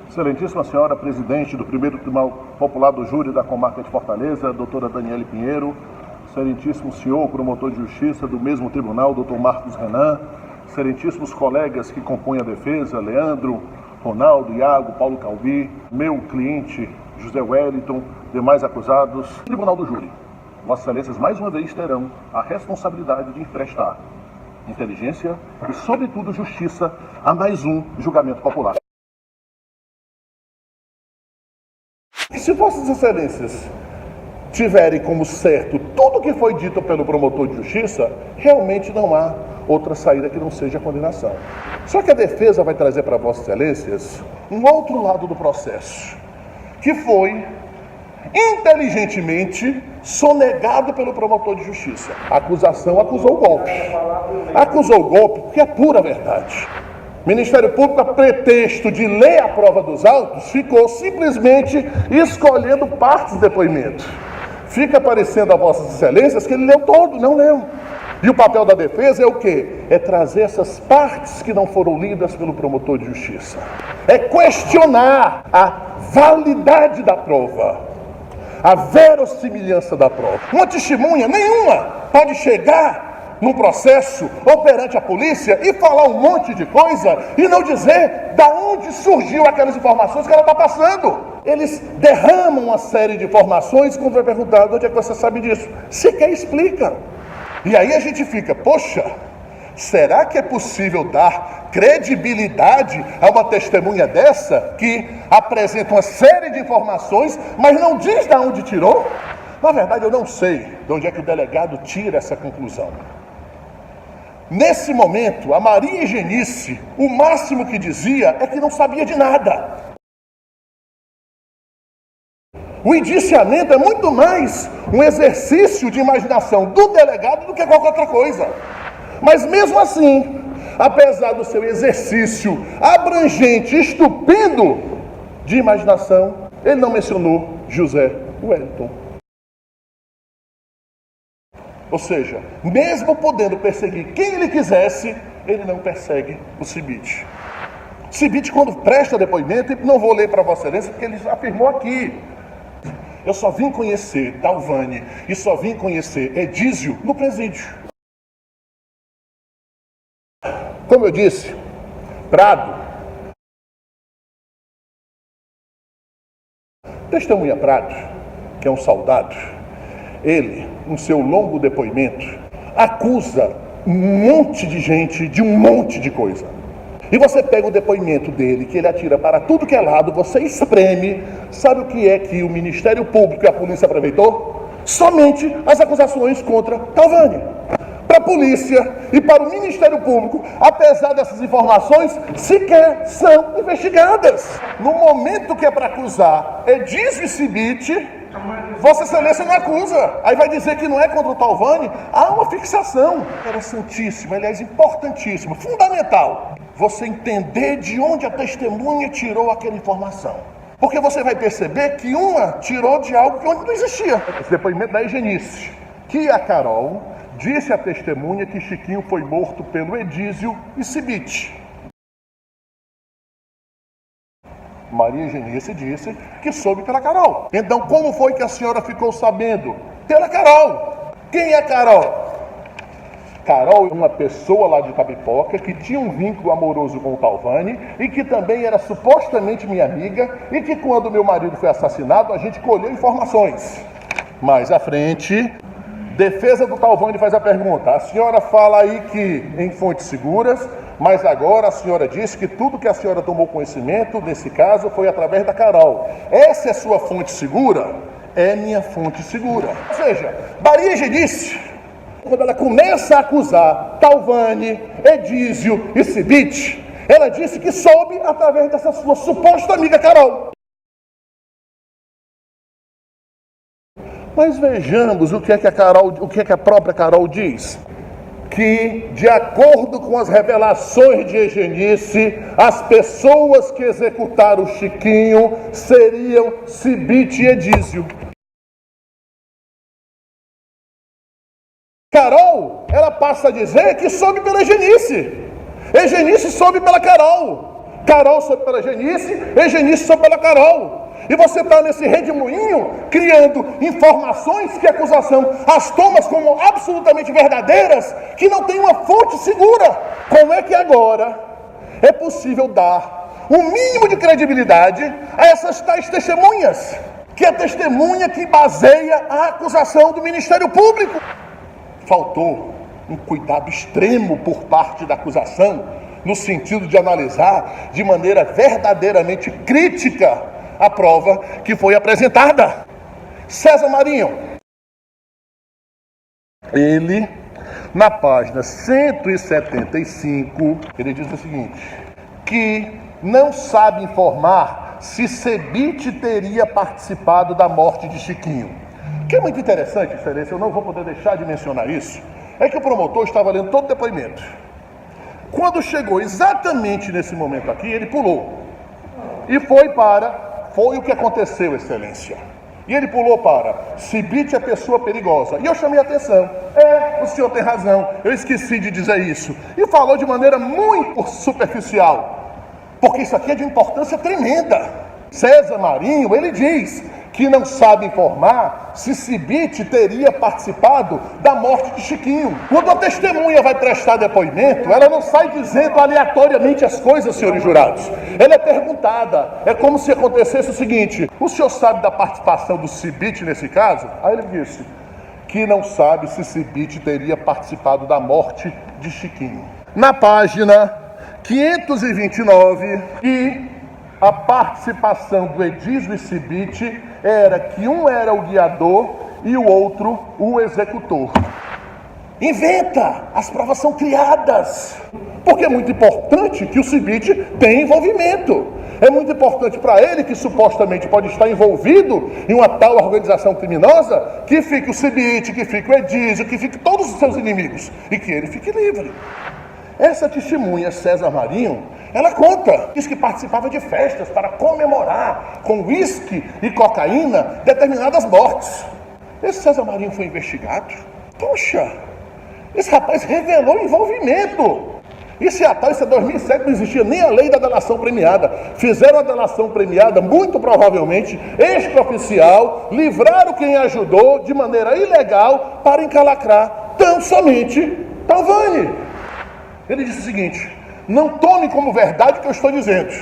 Excelentíssima senhora presidente do primeiro Tribunal Popular do Júri da Comarca de Fortaleza, doutora Daniele Pinheiro, excelentíssimo senhor promotor de justiça do mesmo tribunal, doutor Marcos Renan, excelentíssimos colegas que compõem a defesa, Leandro, Ronaldo, Iago, Paulo Calvi, meu cliente José Wellington, demais acusados, Tribunal do Júri. Vossas Excelências mais uma vez terão a responsabilidade de emprestar inteligência e, sobretudo, justiça a mais um julgamento popular. Se Vossas Excelências tiverem como certo tudo o que foi dito pelo promotor de justiça, realmente não há outra saída que não seja a condenação. Só que a defesa vai trazer para Vossas Excelências um outro lado do processo, que foi inteligentemente sonegado pelo promotor de justiça. A acusação acusou o golpe. Acusou o golpe porque é pura verdade. O Ministério Público, a pretexto de ler a prova dos autos, ficou simplesmente escolhendo partes do depoimento. Fica parecendo a Vossas Excelências que ele leu todo, não leu. E o papel da defesa é o quê? É trazer essas partes que não foram lidas pelo promotor de justiça. É questionar a validade da prova, a verossimilhança da prova. Uma testemunha nenhuma pode chegar num processo ou perante a polícia e falar um monte de coisa e não dizer da onde surgiu aquelas informações que ela está passando. Eles derramam uma série de informações e quando vai perguntar, onde é que você sabe disso? Sequer explica. E aí a gente fica, poxa, será que é possível dar credibilidade a uma testemunha dessa que apresenta uma série de informações, mas não diz de onde tirou? Na verdade, eu não sei de onde é que o delegado tira essa conclusão. Nesse momento, a Maria Eugenice, o máximo que dizia é que não sabia de nada. O indiciamento é muito mais um exercício de imaginação do delegado do que qualquer outra coisa. Mas mesmo assim, apesar do seu exercício abrangente, estupendo de imaginação, ele não mencionou José Wellington. Ou seja, mesmo podendo perseguir quem ele quisesse, ele não persegue o Cibite. Cibite, quando presta depoimento, e não vou ler para Vossa Excelência, porque ele afirmou aqui: eu só vim conhecer Talvani e só vim conhecer Edísio no presídio. Como eu disse, Prado, testemunha Prado, que é um soldado, ele, no seu longo depoimento, acusa um monte de gente de um monte de coisa. E você pega o depoimento dele, que ele atira para tudo que é lado, você espreme, sabe o que é que o Ministério Público e a polícia aproveitou? Somente as acusações contra Talvani. Para a polícia e para o Ministério Público, apesar dessas informações, sequer são investigadas. No momento que é para acusar Edísio e Cibite, Vossa Excelência não acusa. Aí vai dizer que não é contra o Talvani. Há uma fixação interessantíssima, aliás, importantíssima, fundamental. Você entender de onde a testemunha tirou aquela informação. Porque você vai perceber que uma tirou de algo que não existia. Esse depoimento da Eugenice, que a Carol disse à testemunha que Chiquinho foi morto pelo Edísio e Cibite. Maria Eugenice disse que soube pela Carol. Então, como foi que a senhora ficou sabendo? Pela Carol. Quem é Carol? Carol é uma pessoa lá de Itapipoca que tinha um vínculo amoroso com o Talvani e que também era supostamente minha amiga e que quando meu marido foi assassinado, a gente colheu informações. Mais à frente, defesa do Talvani faz a pergunta: a senhora fala aí que em fontes seguras, mas agora a senhora disse que tudo que a senhora tomou conhecimento, nesse caso, foi através da Carol. Essa é sua fonte segura? É minha fonte segura. Ou seja, Maria Eugenice, quando ela começa a acusar Talvani, Edísio e Cibite, ela disse que soube através dessa sua suposta amiga Carol. Mas vejamos o que é que a própria Carol diz. Que, de acordo com as revelações de Eugenice, as pessoas que executaram o Chiquinho seriam Cibite e Edísio. Carol, ela passa a dizer que soube pela Eugenice. Eugenice soube pela Carol. Carol soube pela Genice soube pela Carol. E você está nesse redemoinho criando informações que a acusação as toma como absolutamente verdadeiras, que não tem uma fonte segura. Como é que agora é possível dar um mínimo de credibilidade a essas tais testemunhas? Que é a testemunha que baseia a acusação do Ministério Público. Faltou um cuidado extremo por parte da acusação, no sentido de analisar de maneira verdadeiramente crítica a prova que foi apresentada. César Marinho, ele, na página 175, ele diz o seguinte, que não sabe informar se Cebite teria participado da morte de Chiquinho. O que é muito interessante, excelência, eu não vou poder deixar de mencionar isso, é que o promotor estava lendo todo o depoimento. Quando chegou exatamente nesse momento aqui, ele pulou. E foi o que aconteceu, excelência. E ele pulou para, Cebite é pessoa perigosa. E eu chamei a atenção. O senhor tem razão, eu esqueci de dizer isso. E falou de maneira muito superficial. Porque isso aqui é de importância tremenda. César Marinho, ele diz que não sabe informar se Cebite teria participado da morte de Chiquinho. Quando a testemunha vai prestar depoimento, ela não sai dizendo aleatoriamente as coisas, senhores jurados. Ela é perguntada. É como se acontecesse o seguinte: o senhor sabe da participação do Cebite nesse caso? Aí ele disse que não sabe se Cebite teria participado da morte de Chiquinho. Na página 529, e a participação do Edísio e Cebite era que um era o guiador e o outro o executor. Inventa! As provas são criadas. Porque é muito importante que o Cebite tenha envolvimento. É muito importante para ele, que supostamente pode estar envolvido em uma tal organização criminosa, que fique o Cebite, que fique o Edísio, que fique todos os seus inimigos e que ele fique livre. Essa testemunha, César Marinho, ela conta, diz que participava de festas para comemorar com uísque e cocaína determinadas mortes. Esse César Marinho foi investigado. Poxa, esse rapaz revelou envolvimento. Isso é 2007, não existia nem a lei da delação premiada. Fizeram a delação premiada, muito provavelmente, extraoficial, livraram quem ajudou de maneira ilegal para encalacrar tão somente Talvani. Ele disse o seguinte: não tome como verdade o que eu estou dizendo,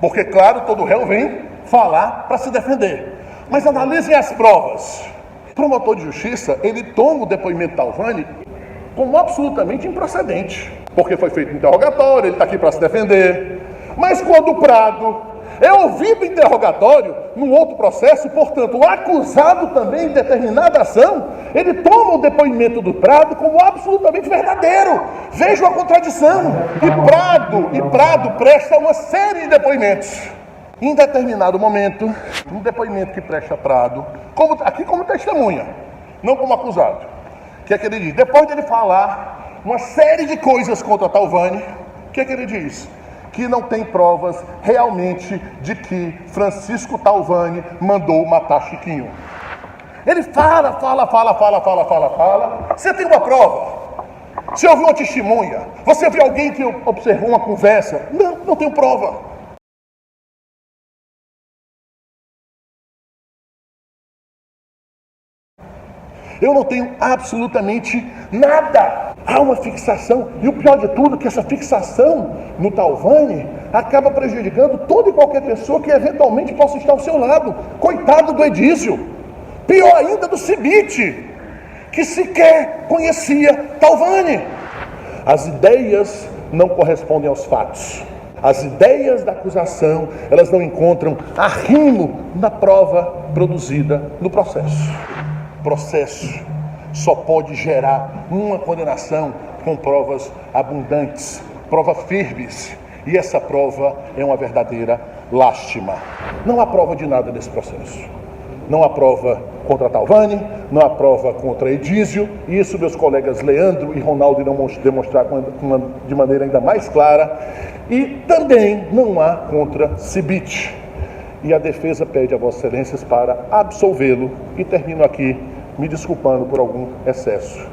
porque, claro, todo réu vem falar para se defender, mas analisem as provas. O promotor de justiça, ele toma o depoimento de Talvani como absolutamente improcedente, porque foi feito um interrogatório, ele está aqui para se defender. Mas quando o Prado é ouvido em interrogatório num outro processo, portanto, o acusado também em determinada ação, ele toma o depoimento do Prado como absolutamente verdadeiro. Veja a contradição. E Prado presta uma série de depoimentos. Em determinado momento, um depoimento que presta Prado, aqui como testemunha, não como acusado, que é que ele diz? Depois de ele falar uma série de coisas contra Talvani, o que é que ele diz? Que não tem provas realmente de que Francisco Talvani mandou matar Chiquinho. Ele fala. Você tem uma prova? Você ouviu uma testemunha? Você viu alguém que observou uma conversa? Não tenho prova. Eu não tenho absolutamente nada. Há uma fixação. E o pior de tudo é que essa fixação no Talvani acaba prejudicando toda e qualquer pessoa que eventualmente possa estar ao seu lado. Coitado do Edísio. Pior ainda do Cebite, que sequer conhecia Talvani. As ideias não correspondem aos fatos. As ideias da acusação, elas não encontram arrimo na prova produzida no processo. Processo só pode gerar uma condenação com provas abundantes, provas firmes, e essa prova é uma verdadeira lástima. Não há prova de nada nesse processo. Não há prova contra Talvani, não há prova contra Edísio, e isso meus colegas Leandro e Ronaldo irão demonstrar de maneira ainda mais clara, e também não há contra Cebite. E a defesa pede a Vossas Excelências para absolvê-lo, e termino aqui me desculpando por algum excesso.